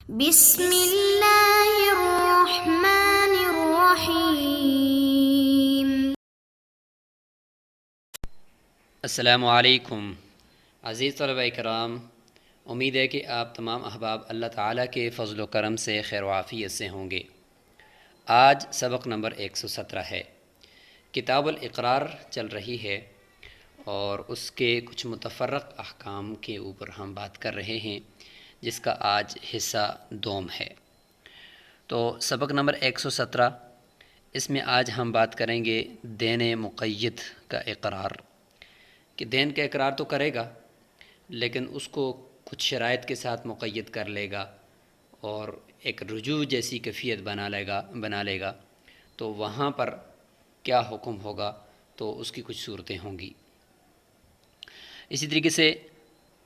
بسم اللہ الرحمن الرحیم۔ السلام علیکم عزیز طلبہ کرام، امید ہے کہ آپ تمام احباب اللہ تعالیٰ کے فضل و کرم سے خیر و عافیت سے ہوں گے۔ آج سبق نمبر 117 ہے۔ کتاب الاقرار چل رہی ہے اور اس کے کچھ متفرق احکام کے اوپر ہم بات کر رہے ہیں، جس کا آج حصہ دوم ہے۔ تو سبق نمبر 117، اس میں آج ہم بات کریں گے دین مقید کا اقرار، کہ دین کا اقرار تو کرے گا لیکن اس کو کچھ شرائط کے ساتھ مقید کر لے گا اور ایک رجوع جیسی کیفیت بنا لے گا تو وہاں پر کیا حکم ہوگا، تو اس کی کچھ صورتیں ہوں گی۔ اسی طریقے سے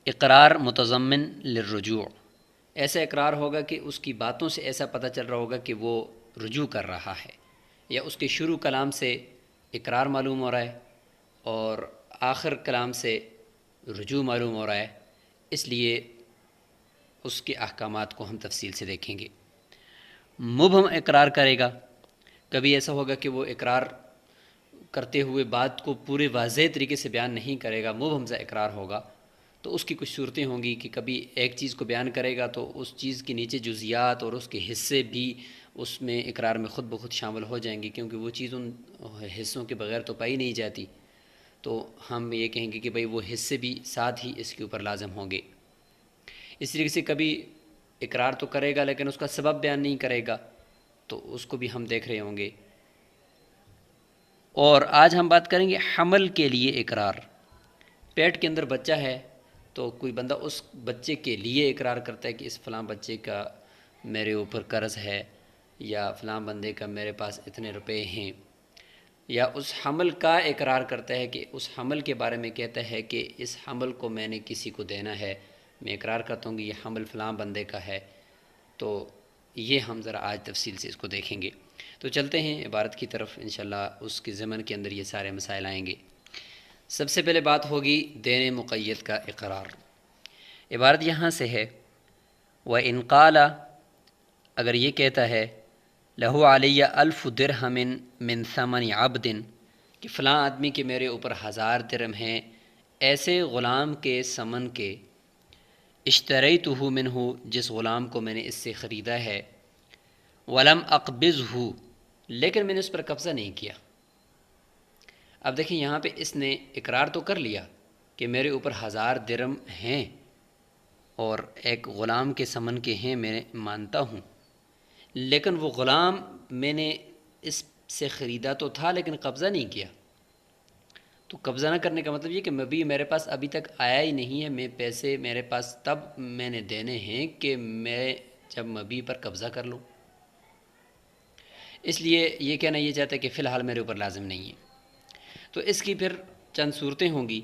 اقرار متضمن للرجوع، ایسا اقرار ہوگا کہ اس کی باتوں سے ایسا پتہ چل رہا ہوگا کہ وہ رجوع کر رہا ہے، یا اس کے شروع کلام سے اقرار معلوم ہو رہا ہے اور آخر کلام سے رجوع معلوم ہو رہا ہے، اس لیے اس کے احکامات کو ہم تفصیل سے دیکھیں گے۔ مبہم اقرار کرے گا، کبھی ایسا ہوگا کہ وہ اقرار کرتے ہوئے بات کو پورے واضح طریقے سے بیان نہیں کرے گا، مبہم سا اقرار ہوگا، تو اس کی کچھ صورتیں ہوں گی کہ کبھی ایک چیز کو بیان کرے گا تو اس چیز کے نیچے جزیات اور اس کے حصے بھی اس میں اقرار میں خود بخود شامل ہو جائیں گے، کیونکہ وہ چیز ان حصوں کے بغیر تو پائی نہیں جاتی، تو ہم یہ کہیں گے کہ بھئی وہ حصے بھی ساتھ ہی اس کے اوپر لازم ہوں گے۔ اس طریقے سے کبھی اقرار تو کرے گا لیکن اس کا سبب بیان نہیں کرے گا، تو اس کو بھی ہم دیکھ رہے ہوں گے۔ اور آج ہم بات کریں گے حمل کے لیے اقرار۔ پیٹ کے اندر بچہ ہے تو کوئی بندہ اس بچے کے لیے اقرار کرتا ہے کہ اس فلاں بچے کا میرے اوپر قرض ہے، یا فلاں بندے کا میرے پاس اتنے روپے ہیں، یا اس حمل کا اقرار کرتا ہے کہ اس حمل کے بارے میں کہتا ہے کہ اس حمل کو میں نے کسی کو دینا ہے، میں اقرار کرتا ہوں کہ یہ حمل فلاں بندے کا ہے۔ تو یہ ہم ذرا آج تفصیل سے اس کو دیکھیں گے۔ تو چلتے ہیں عبارت کی طرف، انشاءاللہ اس کے ضمن کے اندر یہ سارے مسائل آئیں گے۔ سب سے پہلے بات ہوگی دین مقید کا اقرار۔ عبارت یہاں سے ہے، وَإِنْ قَالَ، اگر یہ کہتا ہے، لَهُ عَلَيَّ أَلْفُ دِرْهَمٍ مِّن ثَمَنِ عَبْدٍ، کہ فلاں آدمی کے میرے اوپر 1000 درہم ہیں ایسے غلام کے ثمن کے، اشتریتہ منہ، جس غلام کو میں نے اس سے خریدا ہے، ولم اقبضہ، لیکن میں نے اس پر قبضہ نہیں کیا۔ اب دیکھیں یہاں پہ اس نے اقرار تو کر لیا کہ میرے اوپر 1000 درہم ہیں اور ایک غلام کے ثمن کے ہیں، میں مانتا ہوں، لیکن وہ غلام میں نے اس سے خریدا تو تھا لیکن قبضہ نہیں کیا۔ تو قبضہ نہ کرنے کا مطلب یہ کہ مبی میرے پاس ابھی تک آیا ہی نہیں ہے، میں پیسے میرے پاس تب میں نے دینے ہیں کہ میں جب مبی پر قبضہ کر لوں۔ اس لیے یہ کہنا یہ چاہتا ہے کہ فی الحال میرے اوپر لازم نہیں ہے۔ تو اس کی پھر چند صورتیں ہوں گی۔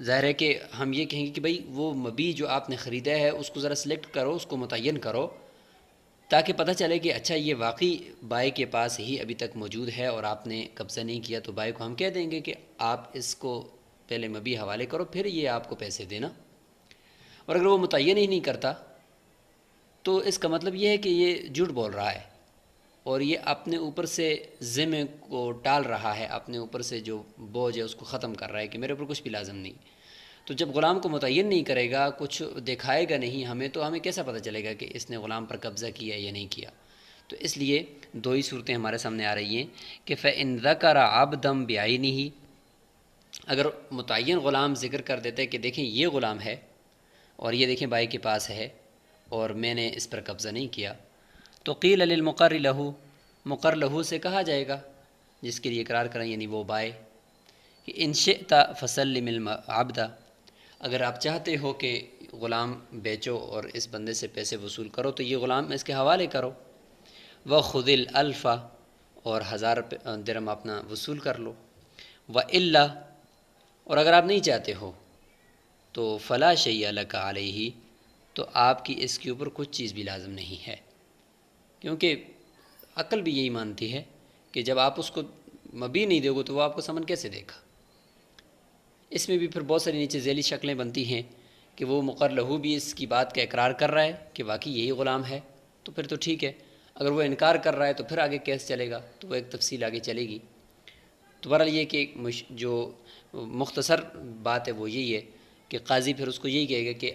ظاہر ہے کہ ہم یہ کہیں گے کہ بھئی وہ مبی جو آپ نے خریدا ہے اس کو ذرا سلیکٹ کرو، اس کو متعین کرو، تاکہ پتہ چلے کہ اچھا یہ واقعی بائی کے پاس ہی ابھی تک موجود ہے اور آپ نے قبضہ نہیں کیا۔ تو بائی کو ہم کہہ دیں گے کہ آپ اس کو پہلے مبی حوالے کرو، پھر یہ آپ کو پیسے دینا۔ اور اگر وہ متعین ہی نہیں کرتا تو اس کا مطلب یہ ہے کہ یہ جھوٹ بول رہا ہے اور یہ اپنے اوپر سے ذمے کو ٹال رہا ہے، اپنے اوپر سے جو بوجھ ہے اس کو ختم کر رہا ہے کہ میرے اوپر کچھ بھی لازم نہیں۔ تو جب غلام کو متعین نہیں کرے گا، کچھ دکھائے گا نہیں ہمیں، تو ہمیں کیسا پتہ چلے گا کہ اس نے غلام پر قبضہ کیا یا نہیں کیا؟ تو اس لیے دو ہی صورتیں ہمارے سامنے آ رہی ہیں کہ فَإِنْ ذَكَرَ عَبْدًا بِعَيْنِهِ، اگر متعین غلام ذکر کر دیتے کہ دیکھیں یہ غلام ہے اور یہ دیکھیں بائی کے پاس ہے اور میں نے اس پر قبضہ نہیں کیا، تو قیل للمقر لہو، مقر لہو سے کہا جائے گا جس کے لیے اقرار کریں، یعنی وہ بائے، کہ ان شئت فسلم العبد، اگر آپ چاہتے ہو کہ غلام بیچو اور اس بندے سے پیسے وصول کرو تو یہ غلام اس کے حوالے کرو، وخذ الالف، اور 1000 درہم اپنا وصول کر لو، والا، اور اگر آپ نہیں چاہتے ہو تو فلا شیء لک علیہ، تو آپ کی اس کے اوپر کچھ چیز بھی لازم نہیں ہے، کیونکہ عقل بھی یہی مانتی ہے کہ جب آپ اس کو مبی نہیں دو گے تو وہ آپ کو ثمن کیسے دے گا۔ اس میں بھی پھر بہت ساری نیچے ذیلی شکلیں بنتی ہیں کہ وہ مقر لہو بھی اس کی بات کا اقرار کر رہا ہے کہ واقعی یہی غلام ہے تو پھر تو ٹھیک ہے، اگر وہ انکار کر رہا ہے تو پھر آگے کیس چلے گا، تو وہ ایک تفصیل آگے چلے گی۔ تو بہرحال یہ کہ جو مختصر بات ہے وہ یہی ہے کہ قاضی پھر اس کو یہی کہے گا کہ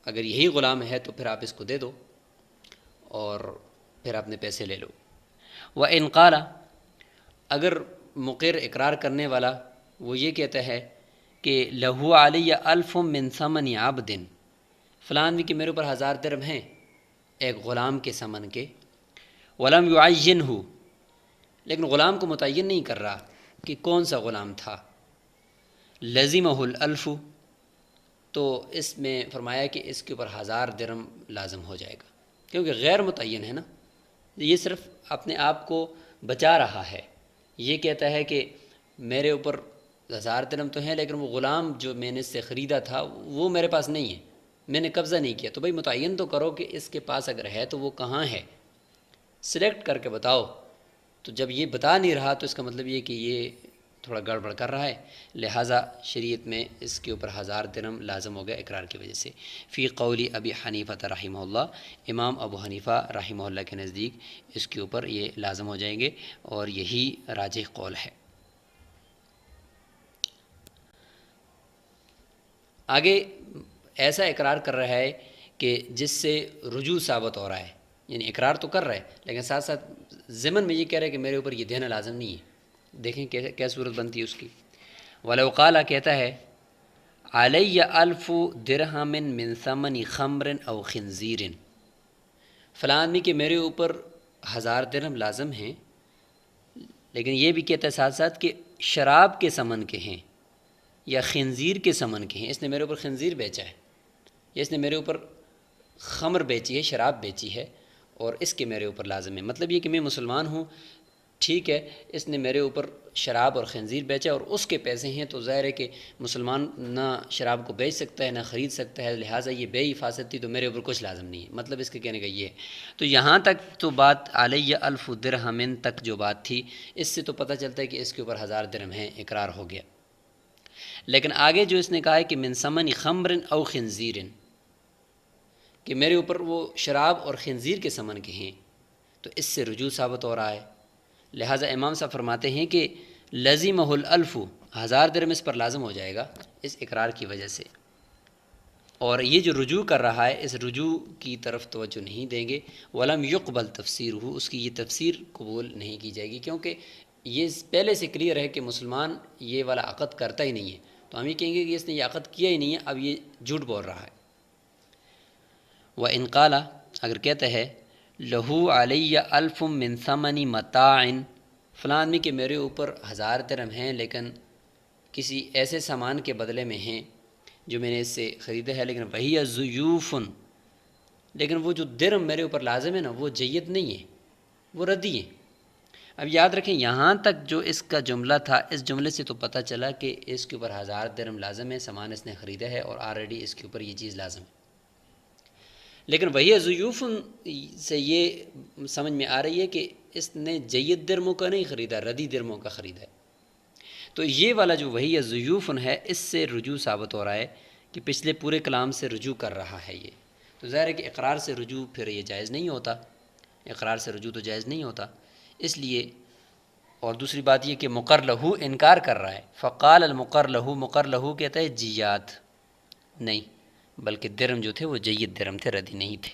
اگر یہی غلام ہے تو پھر آپ اس کو دے دو اور پھر اپنے پیسے لے لو۔ وَإِنْ قَالَ، اگر مقر اقرار کرنے والا وہ یہ کہتا ہے کہ لہو علیہ الف من ثمن عبد، فلان بھی کہ میرے اوپر 1000 درہم ہیں ایک غلام کے ثمن کے، ولم یعینہ، لیکن غلام کو متعین نہیں کر رہا کہ کون سا غلام تھا، لزمہ الالف، تو اس میں فرمایا کہ اس کے اوپر 1000 درہم لازم ہو جائے گا، کیونکہ غیر متعین ہے نا، یہ صرف اپنے آپ کو بچا رہا ہے، یہ کہتا ہے کہ میرے اوپر 1000 درہم تو ہیں لیکن وہ غلام جو میں نے اس سے خریدا تھا وہ میرے پاس نہیں ہے، میں نے قبضہ نہیں کیا، تو بھائی متعین تو کرو کہ اس کے پاس اگر ہے تو وہ کہاں ہے، سلیکٹ کر کے بتاؤ۔ تو جب یہ بتا نہیں رہا تو اس کا مطلب یہ کہ یہ تھوڑا گڑبڑ کر رہا ہے، لہٰذا شریعت میں اس کے اوپر 1000 درہم لازم ہو گیا اقرار کی وجہ سے۔ فی قول ابی حنیفہ رحمہ اللہ، امام ابو حنیفہ رحمہ اللہ کے نزدیک اس کے اوپر یہ لازم ہو جائیں گے اور یہی راجح قول ہے۔ آگے ایسا اقرار کر رہا ہے کہ جس سے رجوع ثابت ہو رہا ہے، یعنی اقرار تو کر رہا ہے لیکن ساتھ ساتھ ضمن میں یہ کہہ رہا ہے کہ میرے اوپر یہ دینا لازم نہیں ہے۔ دیکھیں کیا صورت بنتی ہے اس کی۔ وَلَوْ قَالَ، کہتا ہے عَلَيَّ أَلْفُ دِرْهَمٍ مِّن ثَمَنِ خَمْرٍ أَوْ خِنزِيرٍ، فلاں آدمی کہ میرے اوپر 1000 درہم لازم ہیں، لیکن یہ بھی کہتا ہے ساتھ ساتھ کہ شراب کے ثمن کے ہیں یا خنزیر کے ثمن کے ہیں، اس نے میرے اوپر خنزیر بیچا ہے یا اس نے میرے اوپر خمر بیچی ہے، شراب بیچی ہے اور اس کے میرے اوپر لازم ہے۔ مطلب یہ کہ میں مسلمان ہوں، ٹھیک ہے، اس نے میرے اوپر شراب اور خنزیر بیچا اور اس کے پیسے ہیں، تو ظاہر ہے کہ مسلمان نہ شراب کو بیچ سکتا ہے نہ خرید سکتا ہے، لہٰذا یہ بے حفاظت تھی تو میرے اوپر کچھ لازم نہیں ہے، مطلب اس کے کہنے کا یہ ہے۔ تو یہاں تک تو بات علیہ الف درہم تک جو بات تھی، اس سے تو پتہ چلتا ہے کہ اس کے اوپر 1000 درہم ہیں، اقرار ہو گیا۔ لیکن آگے جو اس نے کہا ہے کہ من ثمن خمر او خنزیر، کہ میرے اوپر وہ شراب اور خنزیر کے ثمن کے ہیں، تو اس سے رجوع ثابت ہو رہا ہے، لہٰذا امام صاحب فرماتے ہیں کہ لزمہ الالف، 1000 درہم اس پر لازم ہو جائے گا اس اقرار کی وجہ سے۔ اور یہ جو رجوع کر رہا ہے اس رجوع کی طرف توجہ نہیں دیں گے، ولم یقبل تفسیرہ، اس کی یہ تفسیر قبول نہیں کی جائے گی، کیونکہ یہ پہلے سے کلیئر ہے کہ مسلمان یہ والا عقد کرتا ہی نہیں ہے، تو ہم یہ کہیں گے کہ اس نے یہ عقد کیا ہی نہیں ہے، اب یہ جھوٹ بول رہا ہے۔ وَإِنْ قَالَ، اگر کہتا ہے لہو علیہ الف من ثمن متاع، فلاں آدمی کہ میرے اوپر 1000 درہم ہیں لیکن کسی ایسے سامان کے بدلے میں ہیں جو میں نے اس سے خریدا ہے، لیکن وہی ضیوف، لیکن وہ جو درہم میرے اوپر لازم ہے نا وہ جید نہیں ہے، وہ ردی ہے۔ اب یاد رکھیں یہاں تک جو اس کا جملہ تھا، اس جملے سے تو پتہ چلا کہ اس کے اوپر 1000 درہم لازم ہے، سامان اس نے خریدا ہے اور آلریڈی اس کے اوپر یہ چیز لازم ہے، لیکن وہی ضیوف سے یہ سمجھ میں آ رہی ہے کہ اس نے جید درہموں کا نہیں خریدا، ردی درہموں کا خریدا ہے۔ تو یہ والا جو وہی ضیوف ہے اس سے رجوع ثابت ہو رہا ہے کہ پچھلے پورے کلام سے رجوع کر رہا ہے یہ، تو ظاہر ہے کہ اقرار سے رجوع پھر یہ جائز نہیں ہوتا، اقرار سے رجوع تو جائز نہیں ہوتا، اس لیے۔ اور دوسری بات یہ کہ مقر لہو انکار کر رہا ہے، فقال المقر لہو، مقر لہو کہتا ہے جیات نہیں، بلکہ درہم جو تھے وہ جید درہم تھے، ردی نہیں تھے۔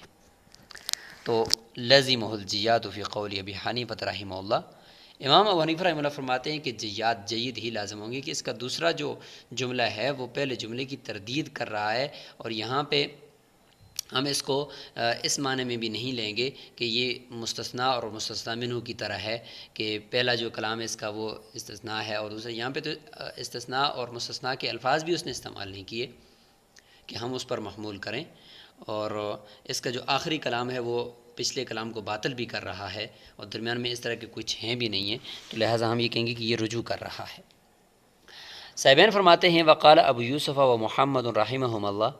تو لزمہ الجیات فی قول ابی حنیفہ رحمہ اللہ، امام ابو حنیفہ رحمہ اللہ فرماتے ہیں کہ جیات جید ہی لازم ہوں گی، کہ اس کا دوسرا جو جملہ ہے وہ پہلے جملے کی تردید کر رہا ہے، اور یہاں پہ ہم اس کو اس معنی میں بھی نہیں لیں گے کہ یہ مستثنیٰ اور مستثنیٰ منہ کی طرح ہے کہ پہلا جو کلام اس کا وہ استثناء ہے، اور دوسرا یہاں پہ تو استثناء اور مستثنیٰ کے الفاظ بھی اس نے استعمال نہیں کیے کہ ہم اس پر محمول کریں، اور اس کا جو آخری کلام ہے وہ پچھلے کلام کو باطل بھی کر رہا ہے، اور درمیان میں اس طرح کے کچھ ہیں بھی نہیں ہیں، تو لہٰذا ہم یہ کہیں گے کہ یہ رجوع کر رہا ہے۔ صاحبین فرماتے ہیں وقال ابو یوسف و محمد رحمہم اللہ،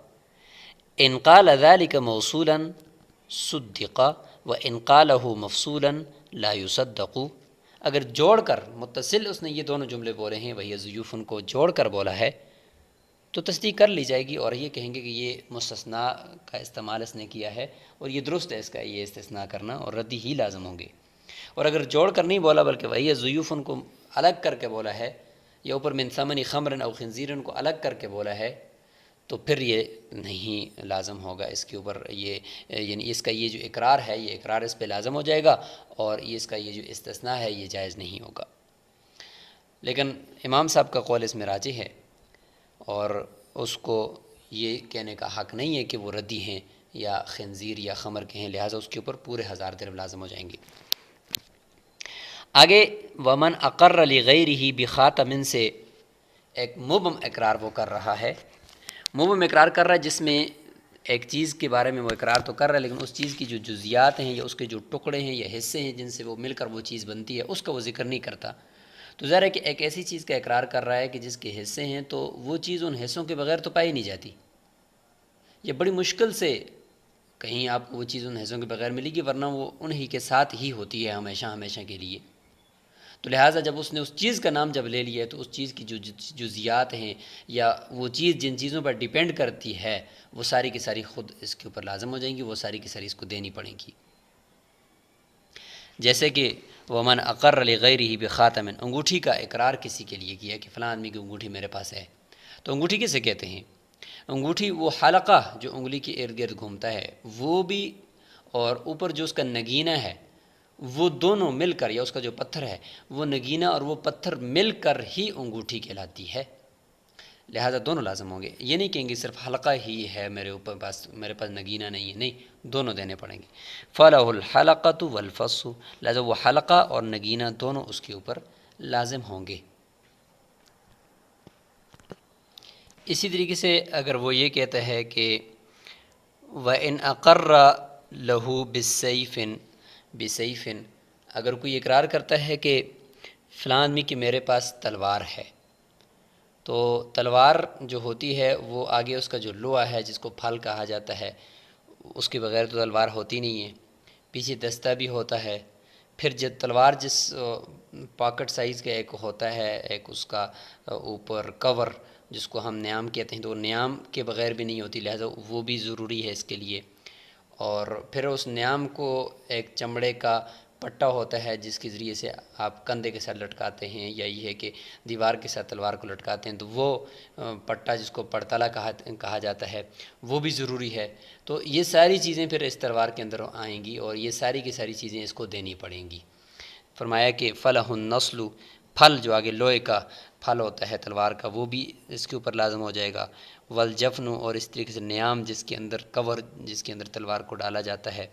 ان قال ذلك موصولا صدق وان قاله مفصولا لا يصدق، اگر جوڑ کر متصل اس نے یہ دونوں جملے بولے ہیں وہی ضیوف کو جوڑ کر بولا ہے تو تصدیق کر لی جائے گی اور یہ کہیں گے کہ یہ مستثنیٰ کا استعمال اس نے کیا ہے اور یہ درست ہے اس کا یہ استثناء کرنا، اور ردی ہی لازم ہوں گے۔ اور اگر جوڑ کر نہیں بولا بلکہ وہی ضیوفن کو الگ کر کے بولا ہے، یا اوپر من ثمن خمر او خنزیر کو الگ کر کے بولا ہے، تو پھر یہ نہیں لازم ہوگا اس کے اوپر، یہ یعنی اس کا یہ جو اقرار ہے یہ اقرار اس پہ لازم ہو جائے گا، اور یہ اس کا یہ جو استثناء ہے یہ جائز نہیں ہوگا۔ لیکن امام صاحب کا قول اس میں راجح ہے، اور اس کو یہ کہنے کا حق نہیں ہے کہ وہ ردی ہیں یا خنزیر یا خمر کے ہیں، لہٰذا اس کے اوپر پورے 1000 درہم لازم ہو جائیں گے۔ آگے ومن اقر لغیرہ بخاتم سے ایک مبہم اقرار وہ کر رہا ہے، مبہم اقرار کر رہا ہے جس میں ایک چیز کے بارے میں وہ اقرار تو کر رہا ہے لیکن اس چیز کی جو جزیات ہیں یا اس کے جو ٹکڑے ہیں یا حصے ہیں جن سے وہ مل کر وہ چیز بنتی ہے اس کا وہ ذکر نہیں کرتا۔ تو ظاہر ہے کہ ایک ایسی چیز کا اقرار کر رہا ہے کہ جس کے حصے ہیں تو وہ چیز ان حصوں کے بغیر تو پائی نہیں جاتی، یہ بڑی مشکل سے کہیں آپ کو وہ چیز ان حصوں کے بغیر ملے گی، ورنہ وہ انہی کے ساتھ ہی ہوتی ہے ہمیشہ ہمیشہ کے لیے۔ تو لہٰذا جب اس نے اس چیز کا نام جب لے لیا ہے تو اس چیز کی جو جزیات ہیں یا وہ چیز جن چیزوں پر ڈیپینڈ کرتی ہے وہ ساری کی ساری خود اس کے اوپر لازم ہو جائیں گی، وہ ساری کی ساری اس کو دینی پڑیں گی۔ جیسے کہ ومن اقر لغیرہ بخاتم، انگوٹھی کا اقرار کسی کے لیے کیا کہ فلاں آدمی کی انگوٹھی میرے پاس ہے، تو انگوٹھی کسے کہتے ہیں؟ انگوٹھی وہ حلقہ جو انگلی کے ارد گرد گھومتا ہے وہ بھی، اور اوپر جو اس کا نگینہ ہے وہ دونوں مل کر، یا اس کا جو پتھر ہے وہ نگینہ اور وہ پتھر مل کر ہی انگوٹھی کہلاتی ہے، لہذا دونوں لازم ہوں گے۔ یہ نہیں کہیں گے صرف حلقہ ہی ہے میرے پاس نگینہ نہیں ہے، نہیں، دونوں دینے پڑیں گے۔ فَلَهُ الْحَلَقَةُ وَالْفَصُّ، لہذا وہ حلقہ اور نگینہ دونوں اس کے اوپر لازم ہوں گے۔ اسی طریقے سے اگر وہ یہ کہتا ہے کہ وَإِنْ أَقَرَّ لَهُ بِسَيْفٍ، اگر کوئی اقرار کرتا ہے کہ فلاں آدمی کہ میرے پاس تلوار ہے، تو تلوار جو ہوتی ہے وہ آگے اس کا جو لوہا ہے جس کو پھل کہا جاتا ہے اس کے بغیر تو تلوار ہوتی نہیں ہے، پیچھے دستہ بھی ہوتا ہے، پھر جب تلوار جس پاکٹ سائز کا ایک ہوتا ہے، ایک اس کا اوپر کور جس کو ہم نیام کہتے ہیں، تو وہ نیام کے بغیر بھی نہیں ہوتی، لہذا وہ بھی ضروری ہے اس کے لیے۔ اور پھر اس نیام کو ایک چمڑے کا پٹا ہوتا ہے جس کے ذریعے سے آپ کندھے کے ساتھ لٹکاتے ہیں، یا یہ ہے کہ دیوار کے ساتھ تلوار کو لٹکاتے ہیں، تو وہ پٹا جس کو پڑتالا کہا جاتا ہے وہ بھی ضروری ہے۔ تو یہ ساری چیزیں پھر اس تلوار کے اندر آئیں گی اور یہ ساری کی ساری چیزیں اس کو دینی پڑیں گی۔ فرمایا کہ فَلَهُ النَّصْلُ، پھل جو آگے لوہے کا پھل ہوتا ہے تلوار کا وہ بھی اس کے اوپر لازم ہو جائے گا۔ والجفن، اور اس طریقے سے نیام جس کے اندر کور جس کے اندر تلوار کو ڈالا جاتا ہے۔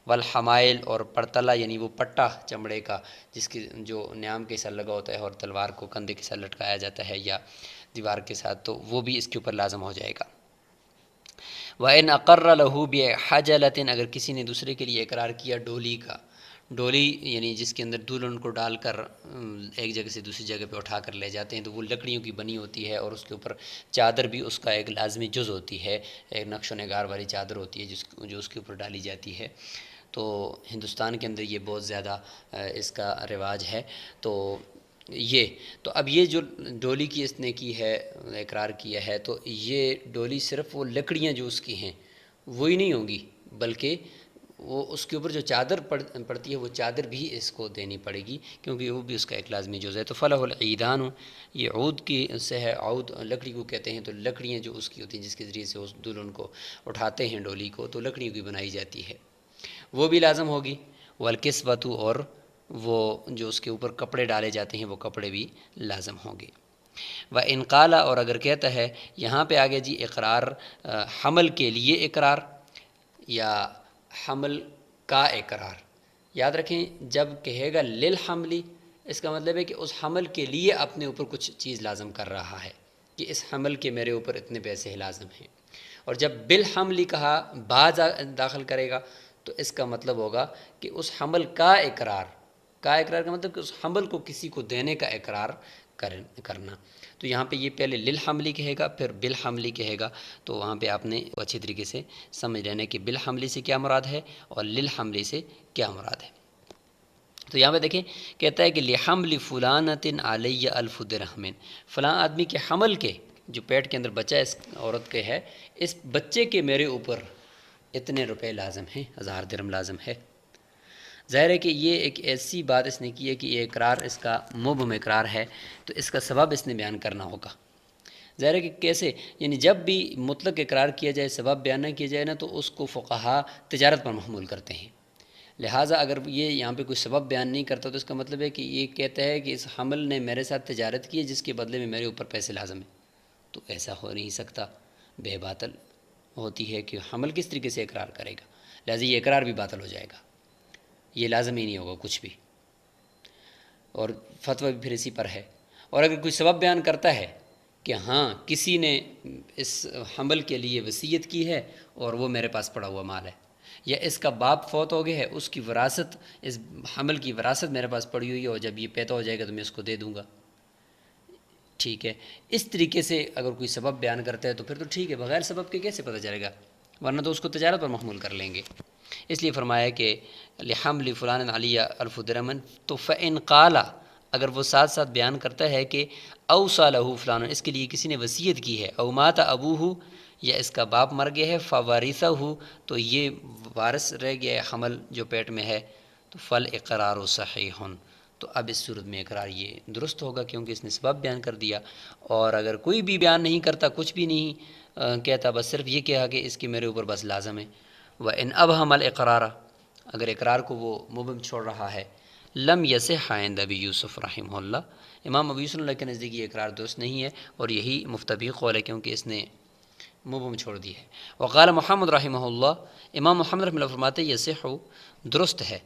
والحمائل، اور پرتلا یعنی وہ پٹا چمڑے کا جس کی جو نیام کے ساتھ لگا ہوتا ہے اور تلوار کو کندھے کے ساتھ لٹکایا جاتا ہے یا دیوار کے ساتھ، تو وہ بھی اس کے اوپر لازم ہو جائے گا۔ وَإِنْ أَقَرَّ لَهُ بِحَجَلَةٍ، اگر کسی نے دوسرے کے لیے اقرار کیا ڈولی کا، ڈولی یعنی جس کے اندر دلہن کو ڈال کر ایک جگہ سے دوسری جگہ پہ اٹھا کر لے جاتے ہیں، تو وہ لکڑیوں کی بنی ہوتی ہے اور اس کے اوپر چادر بھی اس کا ایک لازمی جز ہوتی ہے، ایک نقش و نگار والی چادر ہوتی ہے جو اس کے اوپر ڈالی جاتی ہے۔ تو ہندوستان کے اندر یہ بہت زیادہ اس کا رواج ہے۔ تو اب یہ جو ڈولی کی اس نے کی ہے، اقرار کیا ہے، تو یہ ڈولی صرف وہ لکڑیاں جو اس کی ہیں وہی نہیں ہوں گی، بلکہ وہ اس کے اوپر جو چادر پڑتی ہے وہ چادر بھی اس کو دینی پڑے گی، کیونکہ وہ بھی اس کا ایک لازمی جز ہے۔ تو فَلَهُ الْعِیدَانُ، یہ عود کی سے ہے، عود لکڑی کو کہتے ہیں، تو لکڑیاں جو اس کی ہوتی ہیں جس کے ذریعے سے اس دلہن کو اٹھاتے ہیں ڈولی کو، تو لکڑیوں کی بنائی جاتی ہے، وہ بھی لازم ہوگی۔ وَالْكِسْوَةُ، اور وہ جو اس کے اوپر کپڑے ڈالے جاتے ہیں وہ کپڑے بھی لازم ہوں گے۔ وَإِنْ قَالَ، اور اگر کہتا ہے، یہاں پہ آگے جی اقرار حمل کے لیے اقرار یا حمل کا اقرار، یاد رکھیں جب کہے گا للحملی، اس کا مطلب ہے کہ اس حمل کے لیے اپنے اوپر کچھ چیز لازم کر رہا ہے کہ اس حمل کے میرے اوپر اتنے پیسے لازم ہیں، اور جب بالحملی کہا بعض داخل کرے گا تو اس کا مطلب ہوگا کہ اس حمل کا اقرار کا مطلب کہ اس حمل کو کسی کو دینے کا اقرار کرنا۔ تو یہاں پہ یہ پہلے للحملی کہے گا پھر بالحملی کہے گا، تو وہاں پہ آپ نے اچھی طریقے سے سمجھ لینا کہ بالحملی سے کیا مراد ہے اور للحملی سے کیا مراد ہے۔ تو یہاں پہ دیکھیں کہتا ہے کہ لحمل فلانۃ علیہ الف درہم، فلاں آدمی کے حمل کے جو پیٹ کے اندر بچہ اس عورت کے ہے، اس بچے کے میرے اوپر اتنے روپے لازم ہیں، 1000 درہم لازم ہے۔ ظاہر ہے کہ یہ ایک ایسی بات اس نے کی ہے کہ یہ اقرار اس کا مبہم اقرار ہے، تو اس کا سبب اس نے بیان کرنا ہوگا۔ ظاہر ہے کہ کیسے، یعنی جب بھی مطلق اقرار کیا جائے، سبب بیان نہ کیا جائے نا، تو اس کو فقہا تجارت پر محمول کرتے ہیں۔ لہٰذا اگر یہ یہاں پہ کوئی سبب بیان نہیں کرتا تو اس کا مطلب ہے کہ یہ کہتا ہے کہ اس حمل نے میرے ساتھ تجارت کی ہے جس کے بدلے میں میرے اوپر پیسے لازم ہیں، تو ایسا ہو نہیں سکتا، بے باطل ہوتی ہے کہ حمل کس طریقے سے اقرار کرے گا، لہٰذا یہ اقرار بھی باطل ہو جائے گا، یہ لازم ہی نہیں ہوگا کچھ بھی، اور فتویٰ بھی پھر اسی پر ہے۔ اور اگر کوئی سبب بیان کرتا ہے کہ ہاں کسی نے اس حمل کے لیے وصیت کی ہے اور وہ میرے پاس پڑا ہوا مال ہے، یا اس کا باپ فوت ہو گیا ہے، اس کی وراثت، اس حمل کی وراثت میرے پاس پڑی ہوئی ہے اور جب یہ پیدا ہو جائے گا تو میں اس کو دے دوں گا، ٹھیک ہے، اس طریقے سے اگر کوئی سبب بیان کرتا ہے تو پھر تو ٹھیک ہے، بغیر سبب کے کیسے پتہ چلے گا، ورنہ تو اس کو تجارت پر محمول کر لیں گے۔ اس لیے فرمایا کہ لحمل فلان علی الف درہم، تو فإن قال، اگر وہ ساتھ ساتھ بیان کرتا ہے کہ اوصى له فلان، اس کے لیے کسی نے وصیت کی ہے، او مات ابوہ، یا اس کا باپ مر گیا ہے، فورثہ، تو یہ وارث رہ گیا ہے حمل جو پیٹ میں ہے، تو فالاقرار صحیح، تو اب اس صورت میں اقرار یہ درست ہوگا کیونکہ اس نے سبب بیان کر دیا۔ اور اگر کوئی بھی بیان نہیں کرتا، کچھ بھی نہیں کہتا، بس صرف یہ کہا کہ اس کی میرے اوپر بس لازم ہے، وَإِنْ أَبْهَمَ الْإِقْرَارَ، اگر اقرار کو وہ مبہم چھوڑ رہا ہے، لم یصح عند ابی یوسف رحمہ اللہ، امام ابی یوسف اللہ کے نزدیک یہ اقرار درست نہیں ہے، اور یہی مفتبی قول ہے کیونکہ اس نے مبہم چھوڑ دی ہے۔ وقال محمد رحمہ اللہ، امام محمد رحمہ اللہ فرماتے یصح، درست ہے،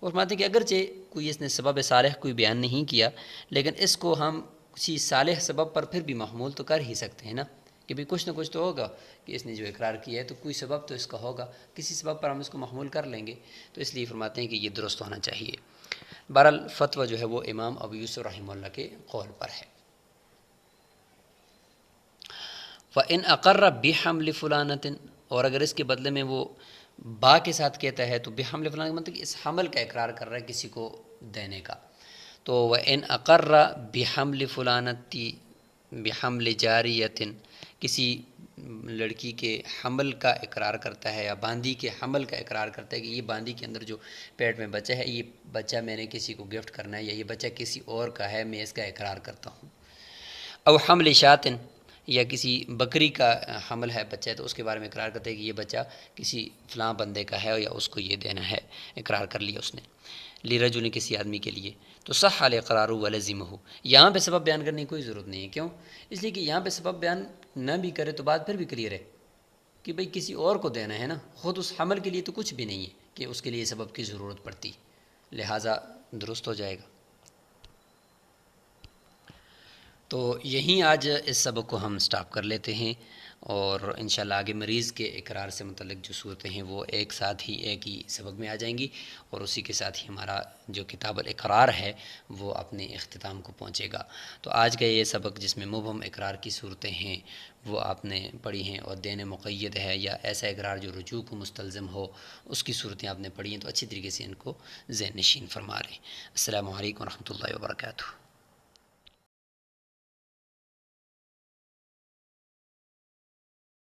وہ فرماتے کہ اگرچہ کوئی اس نے سبب صالح کوئی بیان نہیں کیا، لیکن اس کو ہم کسی صالح سبب پر پھر بھی محمول تو کر ہی سکتے ہیں نا، کہ بھی کچھ نہ کچھ تو ہوگا کہ اس نے جو اقرار کیا ہے تو کوئی سبب تو اس کا ہوگا، کسی سبب پر ہم اس کو محمول کر لیں گے، تو اس لیے فرماتے ہیں کہ یہ درست ہونا چاہیے۔ بہرحال فتویٰ جو ہے وہ امام ابو یوسف رحمہ اللہ کے قول پر ہے۔ فَإِنْ أَقَرَّ بِحَمْلِ فُلَانَةٍ، اور اگر اس کے بدلے میں وہ با کے ساتھ کہتا ہے تو بحمل فلان کا مطلب کہ اس حمل کا اقرار کر رہا ہے کسی کو دینے کا، تو وَإِنْ أَقَرَّ بِحَمْلِ فُلَانَةٍ بِحَمْلِ جَارِيَةٍ، کسی لڑکی کے حمل کا اقرار کرتا ہے یا باندی کے حمل کا اقرار کرتا ہے کہ یہ باندی کے اندر جو پیٹ میں بچہ ہے، یہ بچہ میں نے کسی کو گفٹ کرنا ہے یا یہ بچہ کسی اور کا ہے، میں اس کا اقرار کرتا ہوں۔ او حمل شاتن، یا کسی بکری کا حمل ہے بچہ ہے تو اس کے بارے میں اقرار کرتا ہے کہ یہ بچہ کسی فلاں بندے کا ہے یا اس کو یہ دینا ہے، اقرار کر لیا اس نے، لرجل، کسی آدمی کے لیے، تو صح الاقرار ولزمہ، یہاں پہ سبب بیان کرنے کی کوئی ضرورت نہیں ہے، کیوں؟ اس لیے کہ یہاں پہ سبب بیان نہ بھی کرے تو بات پھر بھی کلیئر ہے کہ بھئی کسی اور کو دینا ہے نا، خود اس حمل کے لیے تو کچھ بھی نہیں ہے کہ اس کے لیے سبب کی ضرورت پڑتی، لہٰذا درست ہو جائے گا۔ تو یہیں آج اس سبق کو ہم سٹاپ کر لیتے ہیں، اور انشاءاللہ آگے مریض کے اقرار سے متعلق جو صورتیں ہیں وہ ایک ساتھ ہی ایک ہی سبق میں آ جائیں گی، اور اسی کے ساتھ ہی ہمارا جو کتاب الاقرار ہے وہ اپنے اختتام کو پہنچے گا۔ تو آج کا یہ سبق جس میں مبہم اقرار کی صورتیں ہیں وہ آپ نے پڑھی ہیں، اور دین مقید ہے یا ایسا اقرار جو رجوع کو مستلزم ہو اس کی صورتیں آپ نے پڑھی ہیں، تو اچھی طریقے سے ان کو ذہن نشین فرما رہے ہیں۔ السلام علیکم ورحمۃ اللہ وبرکاتہ۔